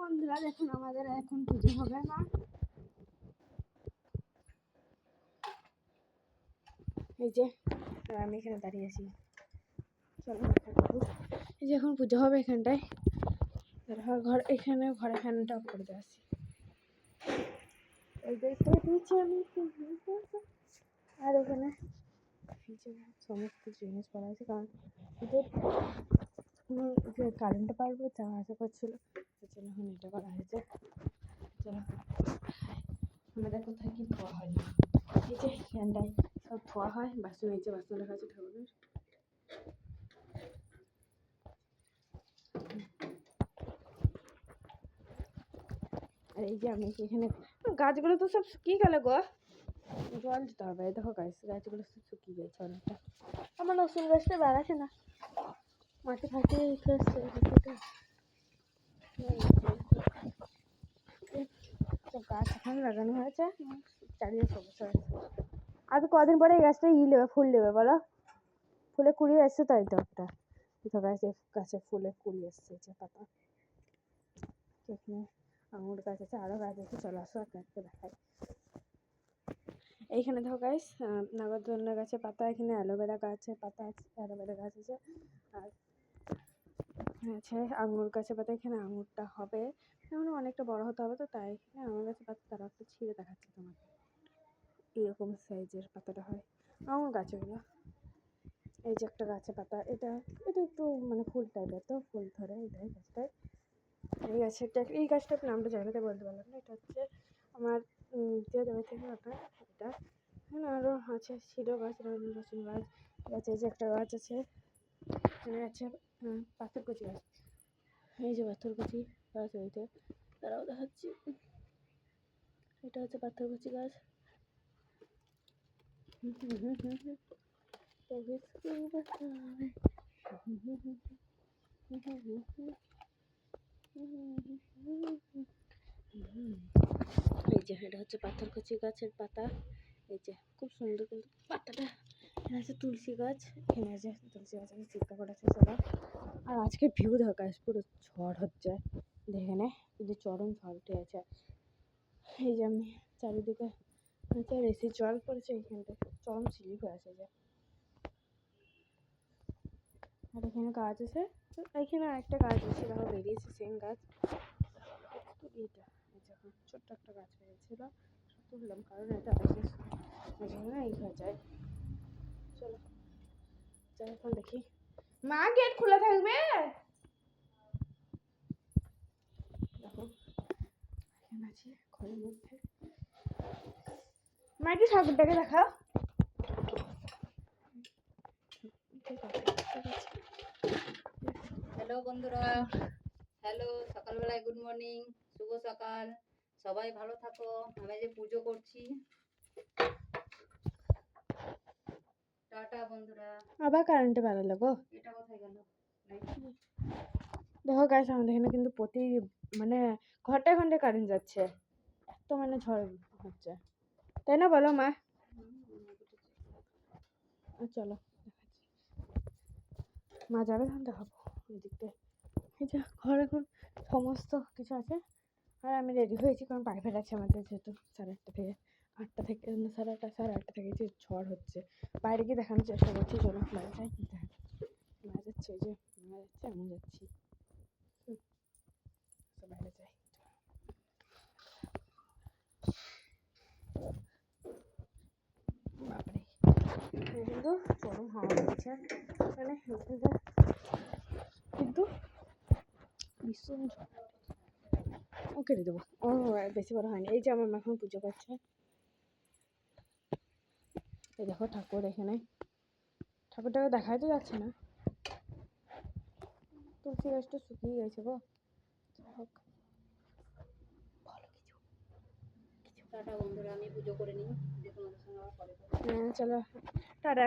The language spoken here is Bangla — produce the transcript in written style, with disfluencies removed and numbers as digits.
বন্ধুরা দেখুন আমাদের এখন পুজো হবে না, এই যে আমি এখানে দাঁড়িয়ে আছি। চলো এই যে এখন পুজো হবে এখানটায়, ঘর এখানে ঘরে ফ্যানটা অফ করে দিয়ে আসি। এই দেখতে দিচ্ছি আমি, আর এখানে সমস্ত জিনিস করা আছে, কারণ কারেন্টে পারবো যাওয়া আসা করছিল, সেই জন্য এখন এটা করা হয়েছে। চলো আমাদের কোথায় কি ধোয়া হয় না, এই যে ফ্যানটায় সব ধোয়া হয়, বাসন এই যে বাসন রাখা আছে ঠাকুরের। আর এই যে আমি এখানে গাছগুলো তো সব শুকিয়ে গেল গো, জল দিতে হবে। দেখো গাছগুলো সব শুকিয়ে গেছে অনেকটা। আমার রসুন গাছটা বাড়াচ্ছে না, মাটি ফাটি সব গাছ এখানে লাগানো হয়েছে, চারিদিকে সবুজ হয়েছে। আর কদিন পরে এই গাছটা নেবে, ফুল নেবে বলো, ফুলে কুড়ি এসছে তাই তো একটা গাছে ফুলে কুড়ি এসছে, যে পাতা এখানে আঙুর গাছ আছে, আরও গাছ আছে, চলে আসো আপনাকে দেখাই। এইখানে দেখো গাইস নাগরদোলনা গাছের পাতা, এখানে অ্যালোভেরা গাছের পাতা আছে, অ্যালোভেরা গাছ আছে, আর আছে আঙুর গাছের পাতা। এখানে আঙুরটা হবে, এখন অনেকটা বড় হতে হবে, তো তাই এখানে আঙুর গাছের পাতা তারা একটু ছিঁড়ে দেখাচ্ছে তোমাকে, এরকম সাইজের পাতাটা হয় আঙুর গাছগুলো। এই যে একটা গাছের পাতা, এটা একটু মানে ফুল টাইপের, তো ফুল ধরে এটাই গাছটায়। এই গাছটার নামটা জায়গাতে বলতে পারলাম না, এটা হচ্ছে আমার যে জায়গা থেকে ওটা এটা। এখানে আরও আছে শিরো গাছ, রসুন গাছ আছে, যে একটা গাছ আছে এখানে আছে পাথরকুচি গাছ, এই যে পাথরকুচি গাছ, ওইটা তারাও দেখাচ্ছি, এটা হচ্ছে পাথরকুচি গাছ। এই যে এটা হচ্ছে পাথরকুচি গাছের পাতা, এই যে খুব সুন্দর কিন্তু পাতাটা। এখানে আছে তুলসী গাছ, এখানে আছে তুলসী গাছ আমি চিন্তা করেছি সবাই। আর আজকে ভিউ দেখো গাছ, পুরো ঝড় হচ্ছে দেখে নে, কিন্তু চরম ঝড় উঠে আছে। এই যে আমি চারিদিকে এসি জল পড়েছে, এইখানটা চরম স্লিপ হয়ে আছে। যে আর এখানে গাছ আছে, এখানে আরেকটা গাছ আছে দেখো বেরিয়েছে, সেম গাছ। এইটা যখন ছোট্ট একটা গাছ বেরিয়েছিল তুললাম, কারণ এটা এই হয়ে যায়। চলো যাই এখন দেখি, মা গেট খোলা থাকবে। দেখো এখানে আছি ঘরের মধ্যে, মা একটু ঠাকুরটাকে দেখাও। হ্যালো বন্ধুরা, হ্যালো, সকালবেলায় গুড মর্নিং, শুভ সকাল, সবাই ভালো থাকো। আমি যে পুজো করছি, টাটা বন্ধুরা। আবার কারেন্টে বেড়ালো গো, এটা কোথায় গেল? দেখো গাছ আমাদের এখানে কিন্তু প্রতি মানে ঘন্টায় ঘন্টায় কারেন্ট যাচ্ছে, এত মানে ঝড় হচ্ছে, তাই না বলো মা? চলো মা যাবে তখন দেখাবো ওই দিকটায়। এই যে ঘর এখন সমস্ত কিছু আছে, আর আমি রেডি হয়েছি, কারণ প্রাইভেট আছে আমাদের, যেহেতু 8:30 থেকে 8টা থেকে 8:30 থেকে যে ঝড় হচ্ছে, বাইরে গিয়ে দেখানোর চেষ্টা করছি। চলো বাইরে যাই, মা যাচ্ছে, ওই যে মা যাচ্ছে আমি যাচ্ছি, বাইরে যাই। বাপরে কিন্তু চরম হাওয়া দিচ্ছে, মানে কিন্তু ভীষণ ও কেটে দেবো, ও বেশি বড় হয়নি। এই যে আমার মা এখন পুজো করছে, এই দেখো ঠাকুর এখানে, ঠাকুরটাকে দেখাই তো যাচ্ছে না, তুলসী গাছটা শুকিয়ে গেছে গো। হোক ভালো টাটা বন্ধুরা, আমি পুজো করে নিই, তোমাদের সঙ্গে আবার পরে। চলো টাটা।